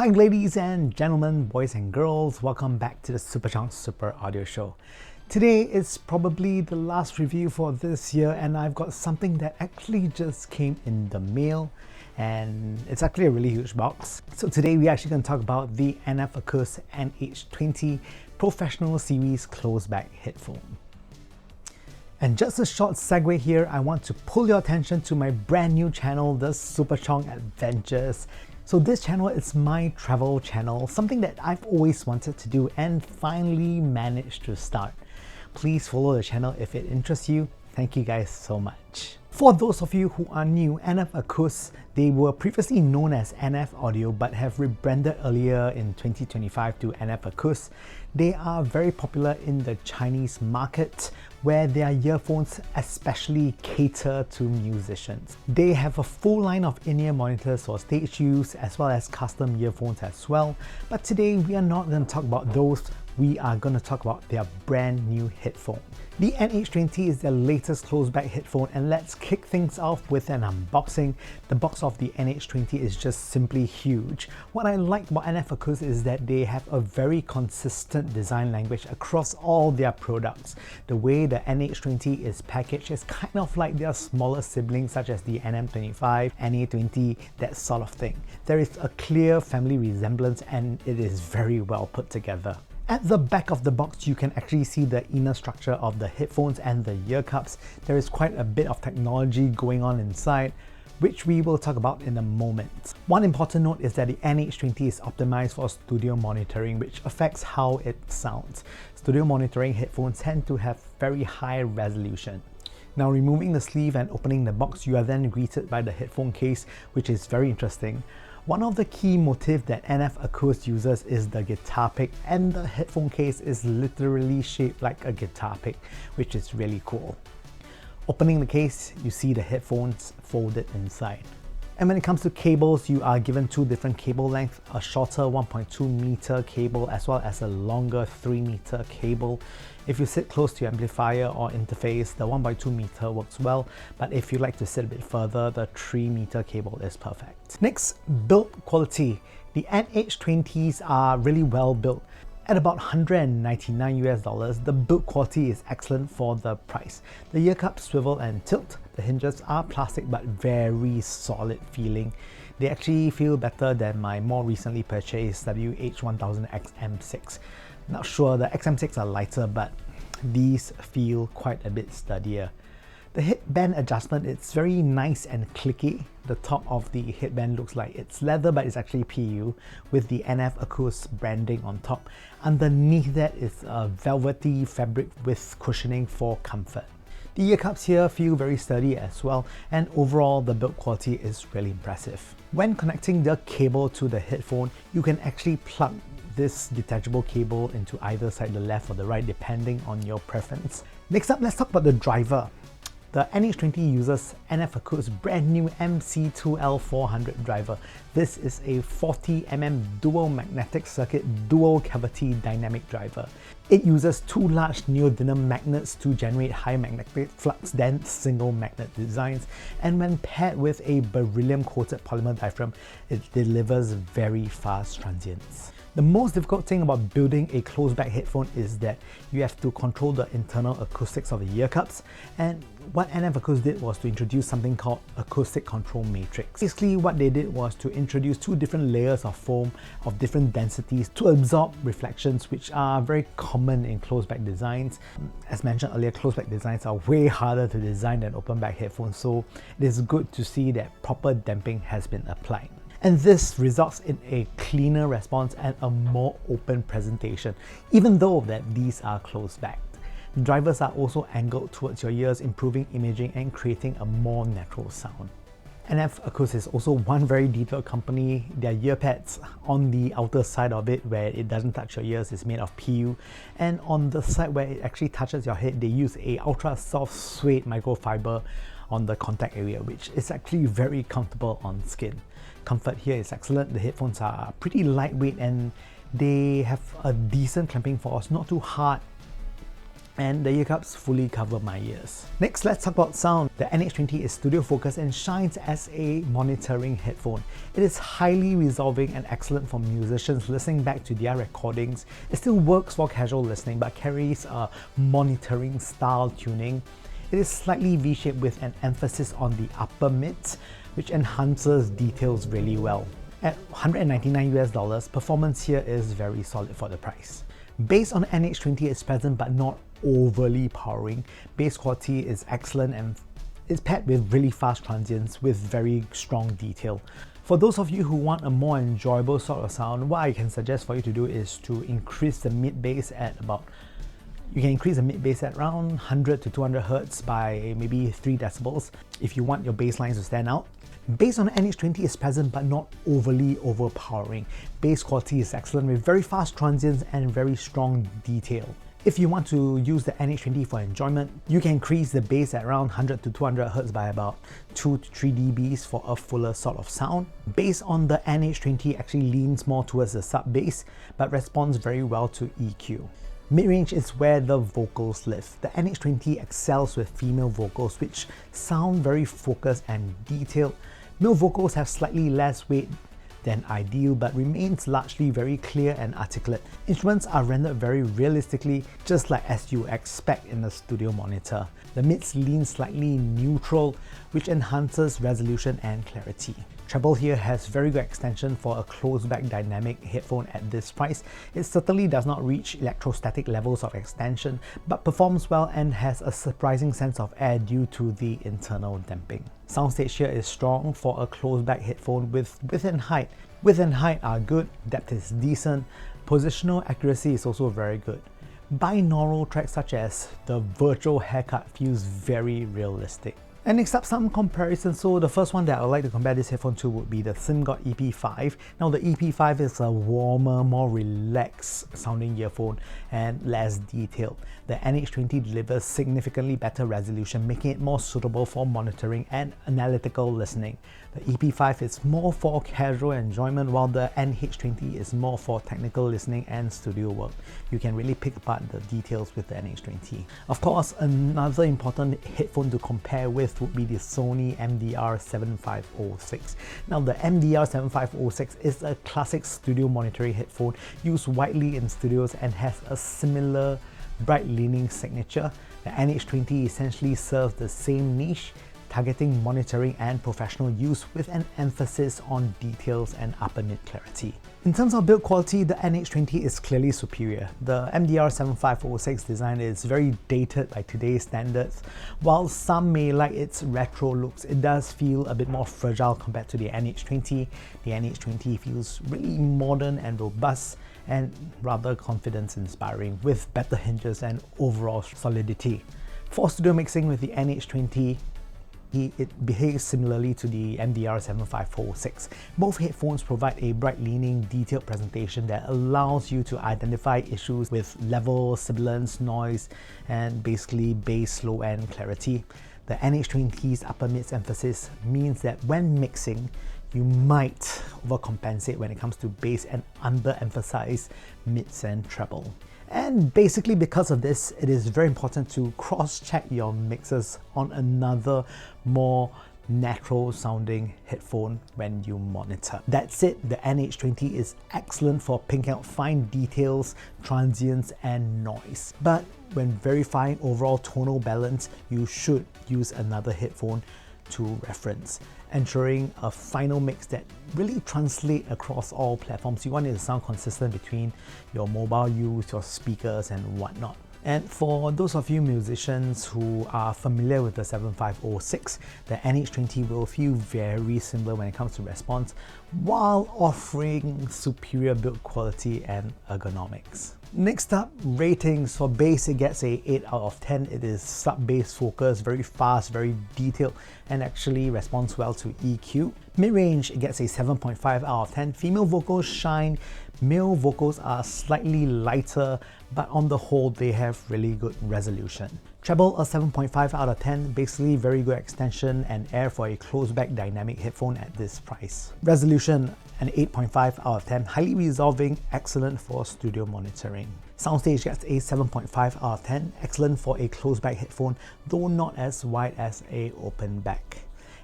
Hi ladies and gentlemen, boys and girls, welcome back to the Superchunk Super Audio Show. Today is probably the last review for this year and I've got something that actually just came in the mail and it's actually a really huge box. So today we're actually going to talk about the NF ACOUS NH20 Professional Series Close-Back Headphone. And just a short segue here, I want to pull your attention to my brand new channel, the Superchunk Adventures. So this channel is my travel channel, something that I've always wanted to do and finally managed to start. Please follow the channel if it interests you. Thank you guys so much. For those of you who are new, NF ACOUS, they were previously known as NF Audio but have rebranded earlier in 2025 to NF ACOUS. They are very popular in the Chinese market where their earphones especially cater to musicians. They have a full line of in-ear monitors for stage use as well as custom earphones as well. But today we are not going to talk about those. We are going to talk about their brand new headphone. The NH20 is their latest close-back headphone, and let's kick things off with an unboxing. The box of the NH20 is just simply huge. What I like about NF ACOUS is that they have a very consistent design language across all their products. The way the NH20 is packaged is kind of like their smaller siblings such as the NM25, NA20, that sort of thing. There is a clear family resemblance and it is very well put together. At the back of the box, you can actually see the inner structure of the headphones and the ear cups. There is quite a bit of technology going on inside, which we will talk about in a moment. One important note is that the NH20 is optimized for studio monitoring, which affects how it sounds. Studio monitoring headphones tend to have very high resolution. Now, removing the sleeve and opening the box, you are then greeted by the headphone case, which is very interesting. One of the key motifs that NF ACOUS uses is the guitar pick, and the headphone case is literally shaped like a guitar pick, which is really cool. Opening the case, you see the headphones folded inside. And when it comes to cables, you are given two different cable lengths, a shorter 1.2 meter cable as well as a longer 3 meter cable. If you sit close to your amplifier or interface, the 1.2 meter works well, but if you like to sit a bit further, the 3 meter cable is perfect. Next, build quality. The NH20s are really well built. At about $199 US, the build quality is excellent for the price. The ear cups swivel and tilt. The hinges are plastic but very solid feeling. They actually feel better than my more recently purchased WH-1000 XM6. Not sure, the XM6 are lighter, but these feel quite a bit sturdier. The headband adjustment, it's very nice and clicky. The top of the headband looks like it's leather, but it's actually PU with the NF ACOUS branding on top. Underneath that is a velvety fabric with cushioning for comfort. The ear cups here feel very sturdy as well, and overall the build quality is really impressive. When connecting the cable to the headphone, you can actually plug this detachable cable into either side, the left or the right, depending on your preference. Next up, let's talk about the driver. The NH20 uses NF ACOUS brand new MC2L400 driver. This is a 40mm dual magnetic circuit dual cavity dynamic driver. It uses two large neodymium magnets to generate high magnetic flux dense single magnet designs, and when paired with a beryllium coated polymer diaphragm, it delivers very fast transients. The most difficult thing about building a close-back headphone is that you have to control the internal acoustics of the ear cups, and what NF ACOUS did was to introduce something called acoustic control matrix. Basically what they did was to introduce two different layers of foam of different densities to absorb reflections, which are very common in close-back designs. As mentioned earlier, close-back designs are way harder to design than open-back headphones, so it is good to see that proper damping has been applied. And this results in a cleaner response and a more open presentation, even though that these are closed back. The drivers are also angled towards your ears, improving imaging and creating a more natural sound. NF ACOUS is also one very detailed company. Their ear pads on the outer side of it where it doesn't touch your ears is made of PU, and on the side where it actually touches your head, they use a ultra soft suede microfiber on the contact area, which is actually very comfortable on skin. Comfort here is excellent. The headphones are pretty lightweight and they have a decent clamping force, not too hard and the ear cups fully cover my ears. Next, let's talk about sound. The NH20 is studio focused and shines as a monitoring headphone. It is highly resolving and excellent for musicians listening back to their recordings. It still works for casual listening but carries a monitoring style tuning. It is slightly V-shaped with an emphasis on the upper mids, which enhances details really well. At $199 US, performance here is very solid for the price. Bass on NH20 is present but not overly powering. Bass quality is excellent and is paired with really fast transients with very strong detail. For those of you who want a more enjoyable sort of sound, what I can suggest for you to do is to increase the mid bass at you can increase the mid bass at around 100 to 200 Hz by maybe 3 decibels if you want your bass lines to stand out. Bass on NH20 is present but not overly overpowering. Bass quality is excellent with very fast transients and very strong detail. If you want to use the NH20 for enjoyment, you can increase the bass at around 100 to 200 Hz by about 2 to 3 dBs for a fuller sort of sound. Bass on the NH20 actually leans more towards the sub bass but responds very well to EQ. Mid-range is where the vocals live. The NH20 excels with female vocals which sound very focused and detailed. Male vocals have slightly less weight than ideal but remains largely very clear and articulate. Instruments are rendered very realistically, just like as you expect in a studio monitor. The mids lean slightly neutral, which enhances resolution and clarity. Treble here has very good extension for a close-back dynamic headphone at this price. It certainly does not reach electrostatic levels of extension, but performs well and has a surprising sense of air due to the internal damping. Soundstage here is strong for a close-back headphone with width and height. Width and height are good, depth is decent, positional accuracy is also very good. Binaural tracks such as the virtual haircut feels very realistic. And next up, some comparisons. So the first one that I would like to compare this headphone to would be the SImgot EP5. Now the EP5 is a warmer, more relaxed sounding earphone and less detailed. The NH20 delivers significantly better resolution, making it more suitable for monitoring and analytical listening. The EP5 is more for casual enjoyment, while the NH20 is more for technical listening and studio work. You can really pick apart the details with the NH20. Of course, another important headphone to compare with would be the Sony MDR-7506. Now the MDR-7506 is a classic studio monitoring headphone used widely in studios and has a similar bright-leaning signature. The NH20 essentially serves the same niche, targeting monitoring and professional use with an emphasis on details and upper mid clarity. In terms of build quality, the NH20 is clearly superior. The MDR-7506 design is very dated by today's standards. While some may like its retro looks, it does feel a bit more fragile compared to the NH20. The NH20 feels really modern and robust and rather confidence-inspiring with better hinges and overall solidity. For studio mixing with the NH20, it behaves similarly to the MDR-7506. Both headphones provide a bright-leaning, detailed presentation that allows you to identify issues with level, sibilance, noise, and basically bass, low, and clarity. The NH20's upper mids emphasis means that when mixing, you might overcompensate when it comes to bass and underemphasize mids and treble. And basically because of this, it is very important to cross-check your mixes on another more natural sounding headphone when you monitor. That's it, the NH20 is excellent for picking out fine details, transients and noise. But when verifying overall tonal balance, you should use another headphone to reference, ensuring a final mix that really translates across all platforms. You want it to sound consistent between your mobile use, your speakers and whatnot. And for those of you musicians who are familiar with the 7506, the NH20 will feel very similar when it comes to response, while offering superior build quality and ergonomics. Next up, ratings. For bass, it gets a 8 out of 10. It is sub-bass focused, very fast, very detailed, and actually responds well to EQ. Mid-range, it gets a 7.5 out of 10. Female vocals shine. Male vocals are slightly lighter, but on the whole, they have really good resolution. Treble, a 7.5 out of 10, basically very good extension and air for a close-back dynamic headphone at this price. Resolution, an 8.5 out of 10, highly resolving, excellent for studio monitoring. Soundstage gets a 7.5 out of 10, excellent for a closed back headphone, though not as wide as a open back.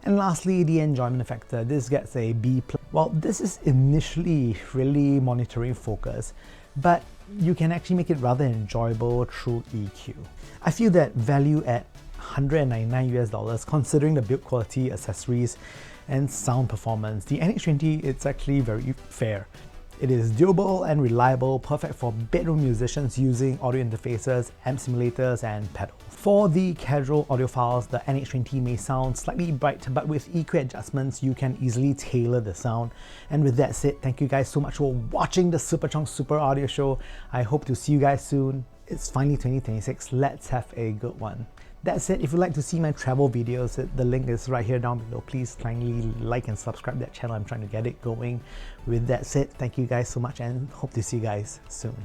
And lastly, the enjoyment factor, this gets a B+. Well, this is initially really monitoring focus, but you can actually make it rather enjoyable through EQ. I feel that value at $199 considering the build quality, accessories, and sound performance. The NH20, it's actually very fair. It is durable and reliable, perfect for bedroom musicians using audio interfaces, amp simulators, and pedals. For the casual audiophiles, the NH20 may sound slightly bright, but with EQ adjustments, you can easily tailor the sound. And with that said, thank you guys so much for watching the Superchunk Super Audio Show. I hope to see you guys soon. It's finally 2026, let's have a good one. That said, if you'd like to see my travel videos, the link is right here down below. Please kindly like and subscribe to that channel. I'm trying to get it going. With that said, thank you guys so much and hope to see you guys soon.